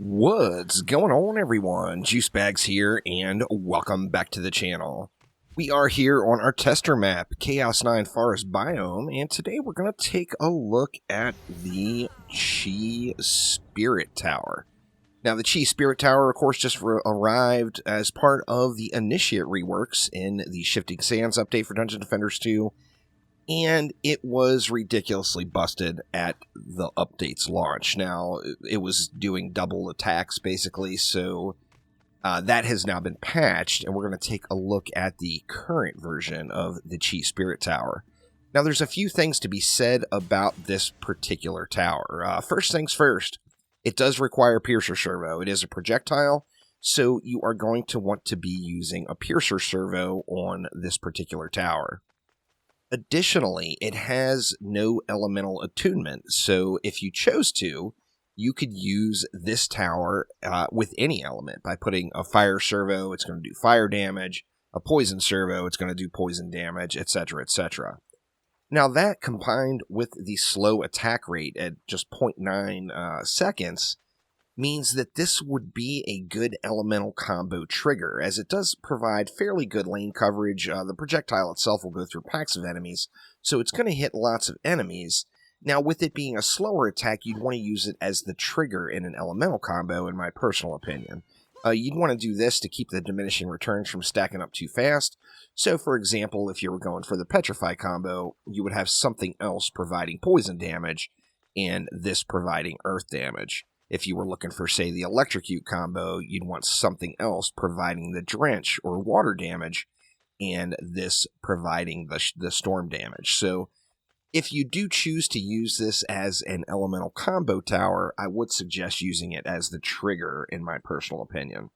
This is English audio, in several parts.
What's going on, everyone? Juice Bags here, and welcome back to the channel. We are here on our tester map, Chaos 9 Forest Biome, and today we're going to take a look at the Chi Spirit Tower. Now, the Chi Spirit Tower, of course, just arrived as part of the Initiate reworks in the Shifting Sands update for Dungeon Defenders 2, and it was ridiculously busted at the update's launch. Now, it was doing double attacks, basically, so that has now been patched, and we're going to take a look at the current version of the Chi Spirit Tower. Now, there's a few things to be said about this particular tower. First things first, it does require Piercer Servo. It is a projectile, so you are going to want to be using a Piercer Servo on this particular tower. Additionally, it has no elemental attunement, so if you chose to, you could use this tower with any element by putting a fire servo. It's going to do fire damage, a poison servo, it's going to do poison damage, etc., etc. Now that, combined with the slow attack rate at just 0.9 seconds, means that this would be a good elemental combo trigger, as it does provide fairly good lane coverage. The projectile itself will go through packs of enemies, so it's going to hit lots of enemies. Now, with it being a slower attack, you'd want to use it as the trigger in an elemental combo, in my personal opinion. You'd want to do this to keep the diminishing returns from stacking up too fast. So, for example, if you were going for the Petrify combo, you would have something else providing poison damage, and this providing earth damage. If you were looking for, say, the Electrocute combo, you'd want something else providing the drench or water damage, and this providing the storm damage. So, if you do choose to use this as an elemental combo tower, I would suggest using it as the trigger, in my personal opinion.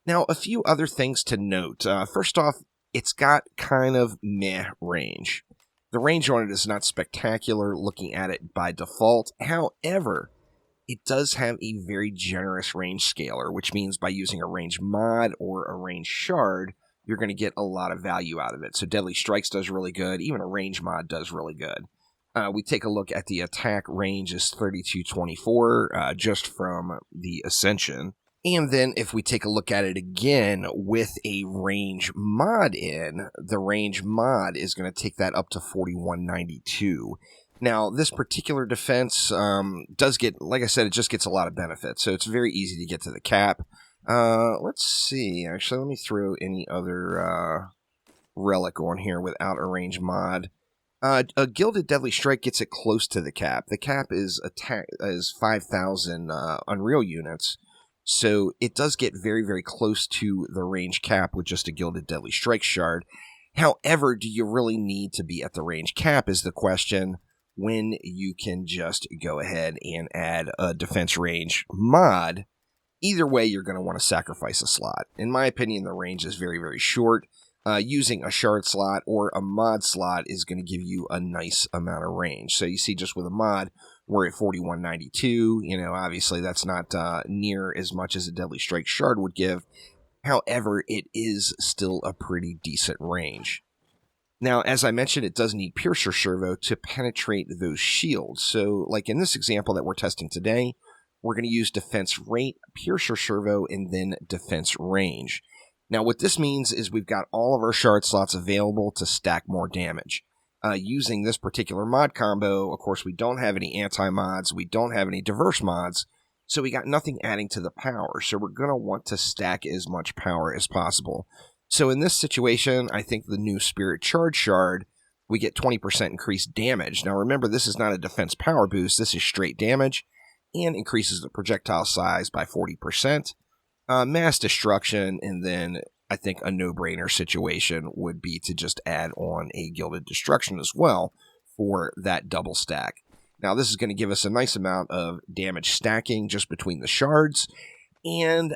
Now, a few other things to note. First off, it's got kind of meh range. The range on it is not spectacular looking at it by default. However, it does have a very generous range scaler, which means by using a range mod or a range shard, you're going to get a lot of value out of it. So Deadly Strikes does really good. Even a range mod does really good. We take a look at the attack range is 3224 just from the Ascension. And then if we take a look at it again with a range mod in, the range mod is going to take that up to 4192. Now, this particular defense does get, like I said, it just gets a lot of benefits. So it's very easy to get to the cap. Let's see. Actually, let me throw any other relic on here without a range mod. A Gilded Deadly Strike gets it close to the cap. The cap is 5,000 Unreal units. So it does get very, very close to the range cap with just a Gilded Deadly Strike shard. However, do you really need to be at the range cap is the question, when you can just go ahead and add a defense range mod. Either way, you're going to want to sacrifice a slot. In my opinion, the range is very, very short. Using a shard slot or a mod slot is going to give you a nice amount of range. So you see, just with a mod, we're at 4192. You know, obviously that's not near as much as a Deadly Strike shard would give. However, it is still a pretty decent range. Now, as I mentioned, it does need Piercer Servo to penetrate those shields. So, like in this example that we're testing today, we're going to use Defense Rate, Piercer Servo, and then Defense Range. Now, what this means is we've got all of our shard slots available to stack more damage. Using this particular mod combo, of course, we don't have any anti-mods, we don't have any diverse mods, so we got nothing adding to the power. So we're going to want to stack as much power as possible. So in this situation, I think the new Spirit Charge Shard, we get 20% increased damage. Now remember, this is not a defense power boost, this is straight damage, and increases the projectile size by 40%. Mass destruction, and then I think a no-brainer situation would be to just add on a Gilded Destruction as well for that double stack. Now this is going to give us a nice amount of damage stacking just between the shards, and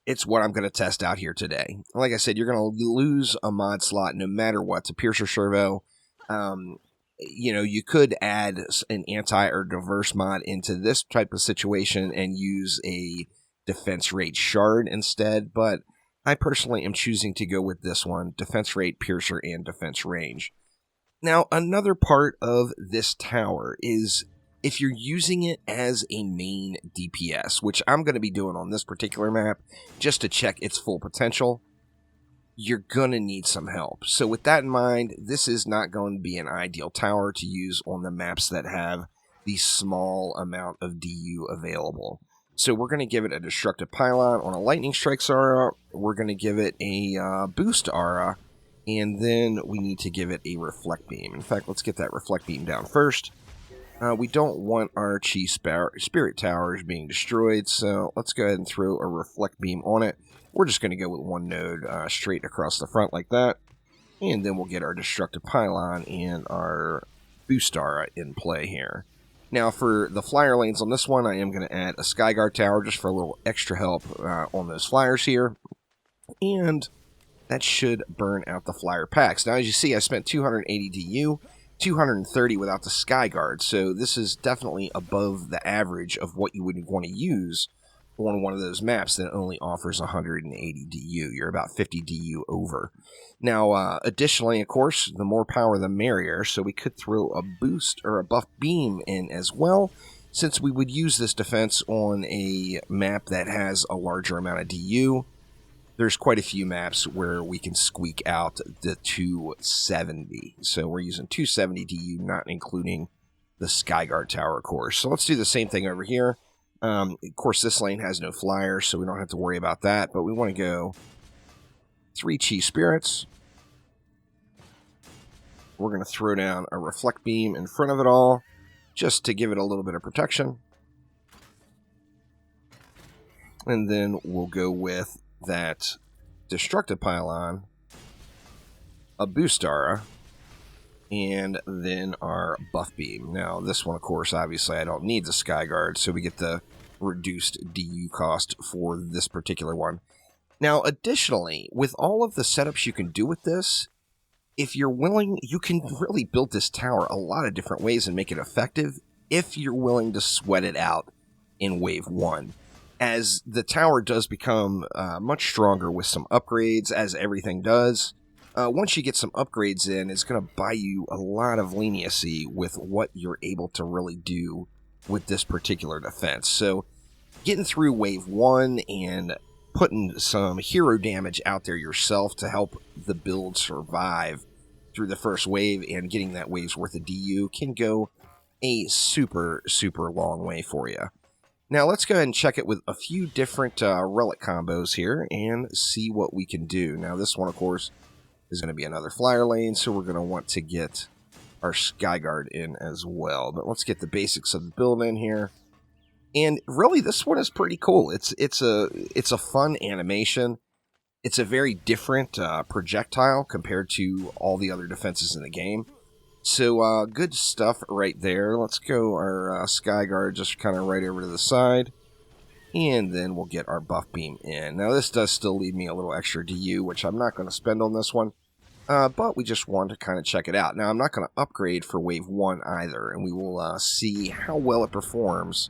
it's what I'm going to test out here today. Like I said, you're going to lose a mod slot no matter what to Piercer Servo. You know, you could add an anti or diverse mod into this type of situation and use a defense rate shard instead, but I personally am choosing to go with this one, defense rate, piercer, and defense range. Now, another part of this tower is If you're using it as a main DPS, which I'm going to be doing on this particular map, just to check its full potential, you're going to need some help. So with that in mind, this is not going to be an ideal tower to use on the maps that have the small amount of DU available. So we're going to give it a Destructive Pylon on a Lightning Strikes aura, we're going to give it a Boost aura, and then we need to give it a Reflect Beam. In fact, let's get that Reflect Beam down first. We don't want our Chi Spirit Towers being destroyed, so let's go ahead and throw a Reflect Beam on it. We're just going to go with one node straight across the front like that, and then we'll get our Destructive Pylon and our Boost aura in play here. Now, for the flyer lanes on this one, I am going to add a Skyguard Tower just for a little extra help on those flyers here, and that should burn out the flyer packs. Now, as you see, I spent 280 DU, 230 without the Skyguard, so this is definitely above the average of what you would want to use on one of those maps that only offers 180 DU. You're about 50 DU over. Now, additionally, of course, the more power the merrier, so we could throw a boost or a buff beam in as well, since we would use this defense on a map that has a larger amount of DU. There's quite a few maps where we can squeak out the 270. So we're using 270 DU, not including the Skyguard Tower, of course. So let's do the same thing over here. Of course, this lane has no flyer, so we don't have to worry about that. But we want to go 3 Chi Spirits. We're going to throw down a Reflect Beam in front of it all, just to give it a little bit of protection. And then we'll go with that Destructive Pylon, a Boost aura, and then our Buff Beam. Now, this one, of course, obviously I don't need the Skyguard, so we get the reduced DU cost for this particular one. Now, additionally, with all of the setups you can do with this, if you're willing, you can really build this tower a lot of different ways and make it effective if you're willing to sweat it out in Wave 1. As the tower does become much stronger with some upgrades, as everything does, once you get some upgrades in, it's going to buy you a lot of leniency with what you're able to really do with this particular defense. So getting through Wave 1 and putting some hero damage out there yourself to help the build survive through the first wave and getting that wave's worth of DU can go a super, super long way for you. Now, let's go ahead and check it with a few different relic combos here and see what we can do. Now, this one, of course, is going to be another flyer lane, so we're going to want to get our Skyguard in as well. But let's get the basics of the build in here. And really, this one is pretty cool. It's a fun animation. It's a very different projectile compared to all the other defenses in the game. So, good stuff right there. Let's go our Skyguard just kind of right over to the side. And then we'll get our Buff Beam in. Now, this does still leave me a little extra DU, which I'm not going to spend on this one. But we just want to kind of check it out. Now, I'm not going to upgrade for Wave 1 either. And we will see how well it performs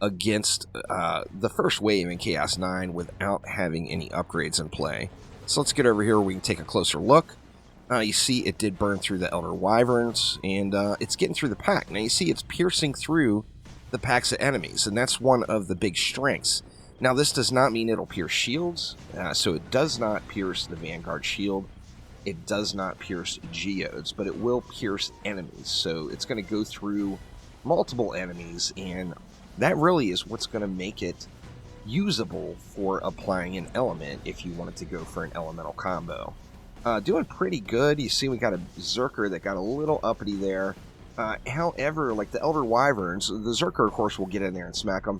against the first wave in Chaos 9 without having any upgrades in play. So let's get over here where we can take a closer look. You see it did burn through the Elder Wyverns, and it's getting through the pack. Now you see it's piercing through the packs of enemies, and that's one of the big strengths. Now this does not mean it'll pierce shields, so it does not pierce the Vanguard shield. It does not pierce geodes, but it will pierce enemies. So it's going to go through multiple enemies, and that really is what's going to make it usable for applying an element if you wanted to go for an elemental combo. Doing pretty good. You see we got a Zerker that got a little uppity there. However, like the Elder Wyverns, the Zerker, of course, will get in there and smack them.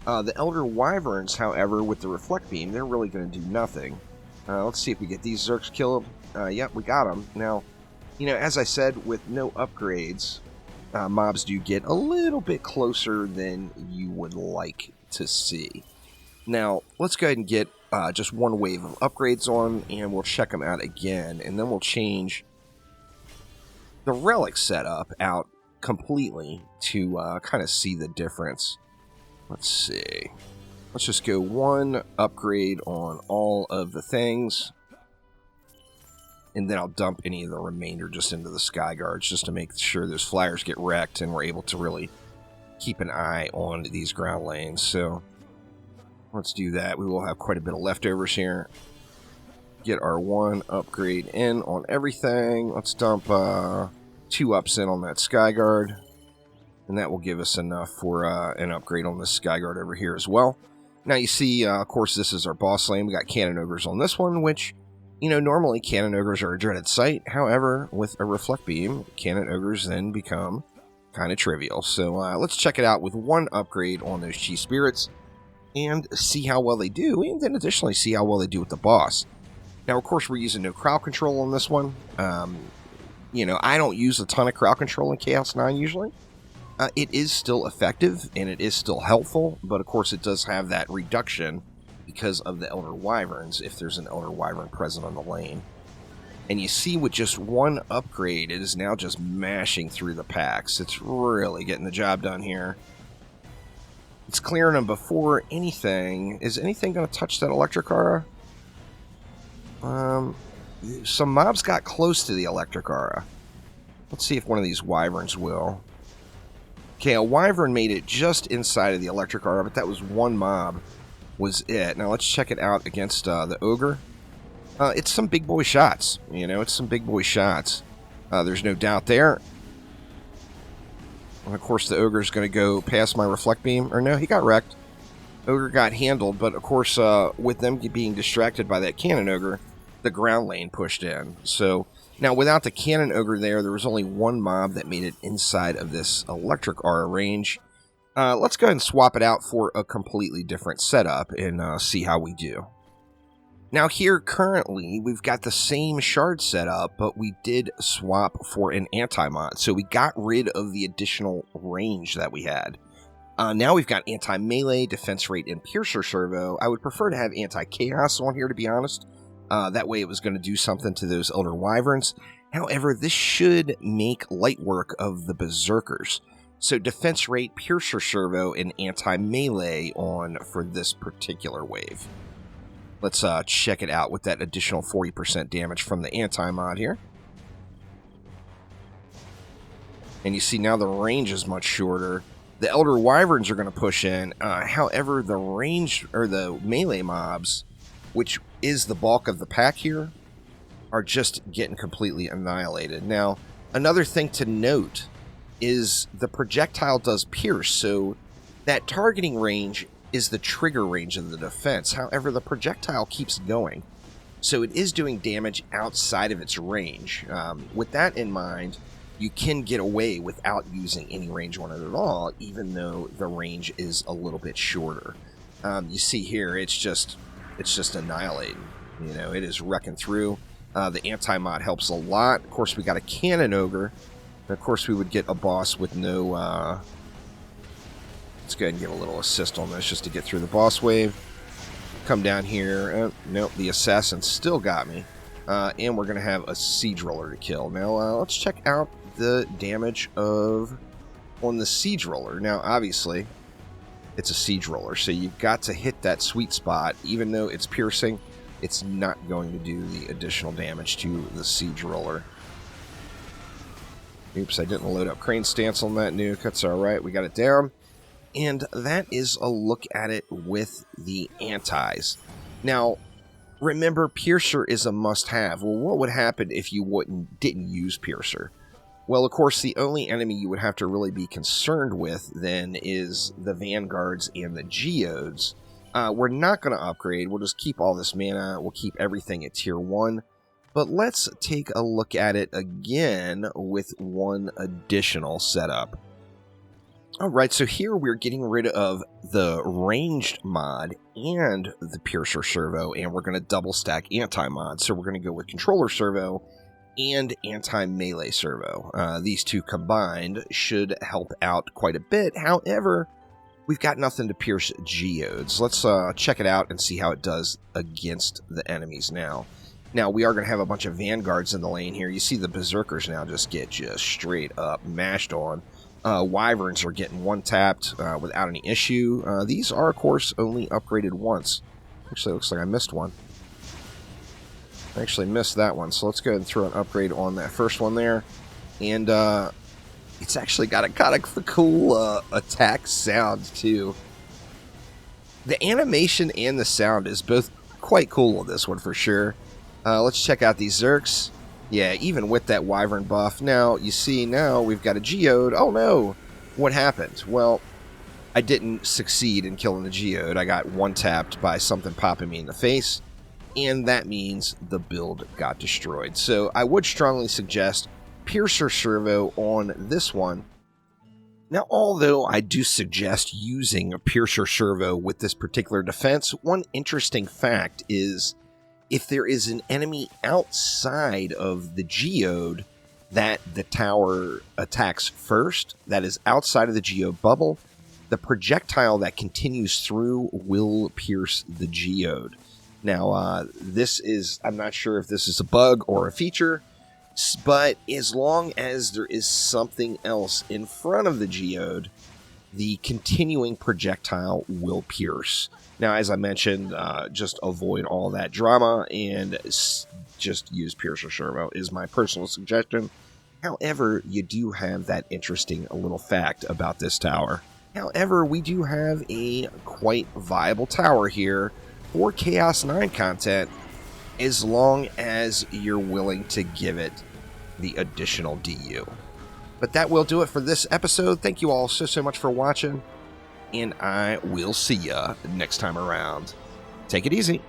The Elder Wyverns, however, with the Reflect Beam, they're really going to do nothing. Let's see if we get these Zerks killed. Yep, we got them. Now, you know, as I said, with no upgrades, mobs do get a little bit closer than you would like to see. Now, let's go ahead and get just one wave of upgrades on, and we'll check them out again, and then we'll change the relic setup out completely to kind of see the difference. Let's see. Let's just go one upgrade on all of the things, and then I'll dump any of the remainder just into the Skyguards just to make sure those flyers get wrecked and we're able to really keep an eye on these ground lanes. So let's do that. We will have quite a bit of leftovers here. Get our 1 upgrade in on everything. Let's dump 2 ups in on that Skyguard. And that will give us enough for an upgrade on the Skyguard over here as well. Now you see, of course, this is our boss lane. We got Cannon Ogres on this one, which, you know, normally Cannon Ogres are a dreaded sight. However, with a Reflect Beam, Cannon Ogres then become kind of trivial. So let's check it out with 1 upgrade on those Chi Spirits and see how well they do, and then additionally see how well they do with the boss. Now, of course, we're using no crowd control on this one. You know, I don't use a ton of crowd control in Chaos 9 usually. It is still effective, and it is still helpful, but of course it does have that reduction because of the Elder Wyverns, if there's an Elder Wyvern present on the lane. And you see with just 1 upgrade, it is now just mashing through the packs. It's really getting the job done here. It's clearing them before anything. Is anything going to touch that Electric Aura? Some mobs got close to the Electric Aura. Let's see if one of these Wyverns will. Okay, a Wyvern made it just inside of the Electric Aura, but that was 1 mob was it. Now let's check it out against the Ogre. It's some big boy shots. You know, it's some big boy shots. There's no doubt there. And of course, the Ogre's going to go past my Reflect Beam. Or no, he got wrecked. Ogre got handled, but of course, with them being distracted by that Cannon Ogre, the ground lane pushed in. So now, without the Cannon Ogre there was only 1 mob that made it inside of this Electric Aura range. Let's go ahead and swap it out for a completely different setup and see how we do. Now here, currently, we've got the same shard setup, but we did swap for an anti-mod. So we got rid of the additional range that we had. Now we've got anti-melee, defense rate, and piercer servo. I would prefer to have anti-chaos on here, to be honest. That way it was going to do something to those Elder Wyverns. However, this should make light work of the Berserkers. So defense rate, piercer servo, and anti-melee on for this particular wave. Let's check it out with that additional 40% damage from the anti-mod here. And you see now the range is much shorter. The Elder Wyverns are going to push in. However, the range, or the melee mobs, which is the bulk of the pack here, are just getting completely annihilated. Now, another thing to note is the projectile does pierce, so that targeting range is the trigger range of the defense. However, the projectile keeps going, so it is doing damage outside of its range. With that in mind, you can get away without using any range on it at all, even though the range is a little bit shorter. You see here, it's just annihilating. You know, it is wrecking through. The anti-mod helps a lot. Of course, we got a Cannon Ogre. And of course, we would get a boss with no... Let's go ahead and get a little assist on this just to get through the boss wave. Come down here. Nope, the assassin still got me. And we're going to have a Siege Roller to kill. Now, let's check out the damage on the Siege Roller. Now, obviously, it's a Siege Roller, so you've got to hit that sweet spot. Even though it's piercing, it's not going to do the additional damage to the Siege Roller. Oops, I didn't load up Crane Stance on that nuke. That's alright, we got it down. And that is a look at it with the antis. Now, remember, Piercer is a must-have. Well, what would happen if you didn't use Piercer? Well, of course, the only enemy you would have to really be concerned with then is the Vanguards and the Geodes. We're not going to upgrade. We'll just keep all this mana. We'll keep everything at Tier 1. But let's take a look at it again with one additional setup. Alright, so here we're getting rid of the ranged mod and the Piercer Servo, and we're going to double stack anti-mod. So we're going to go with Controller Servo and Anti-Melee Servo. These two combined should help out quite a bit. However, we've got nothing to pierce Geodes. Let's check it out and see how it does against the enemies now. Now, we are going to have a bunch of Vanguards in the lane here. You see the Berserkers now just get straight up mashed on. Wyverns are getting one-tapped without any issue. These are, of course, only upgraded once. Actually, it looks like I missed one. I actually missed that one, so let's go ahead and throw an upgrade on that first one there. And It's actually got a kind of cool attack sound, too. The animation and the sound is both quite cool on this one, for sure. Let's check out these Zerks. Yeah, even with that Wyvern buff. Now, you see, now we've got a Geode. Oh, no. What happened? Well, I didn't succeed in killing the Geode. I got one-tapped by something popping me in the face, and that means the build got destroyed. So I would strongly suggest Piercer Servo on this one. Now, although I do suggest using a Piercer Servo with this particular defense, one interesting fact is if there is an enemy outside of the Geode that the tower attacks first, that is outside of the Geode bubble, the projectile that continues through will pierce the Geode. Now, this is, I'm not sure if this is a bug or a feature, but as long as there is something else in front of the Geode, the continuing projectile will pierce. Now, as I mentioned, just avoid all that drama and just use Piercer Servo is my personal suggestion. However, you do have that interesting little fact about this tower. However, we do have a quite viable tower here for Chaos 9 content, as long as you're willing to give it the additional DU. But that will do it for this episode. Thank you all so much for watching, and I will see ya next time around. Take it easy.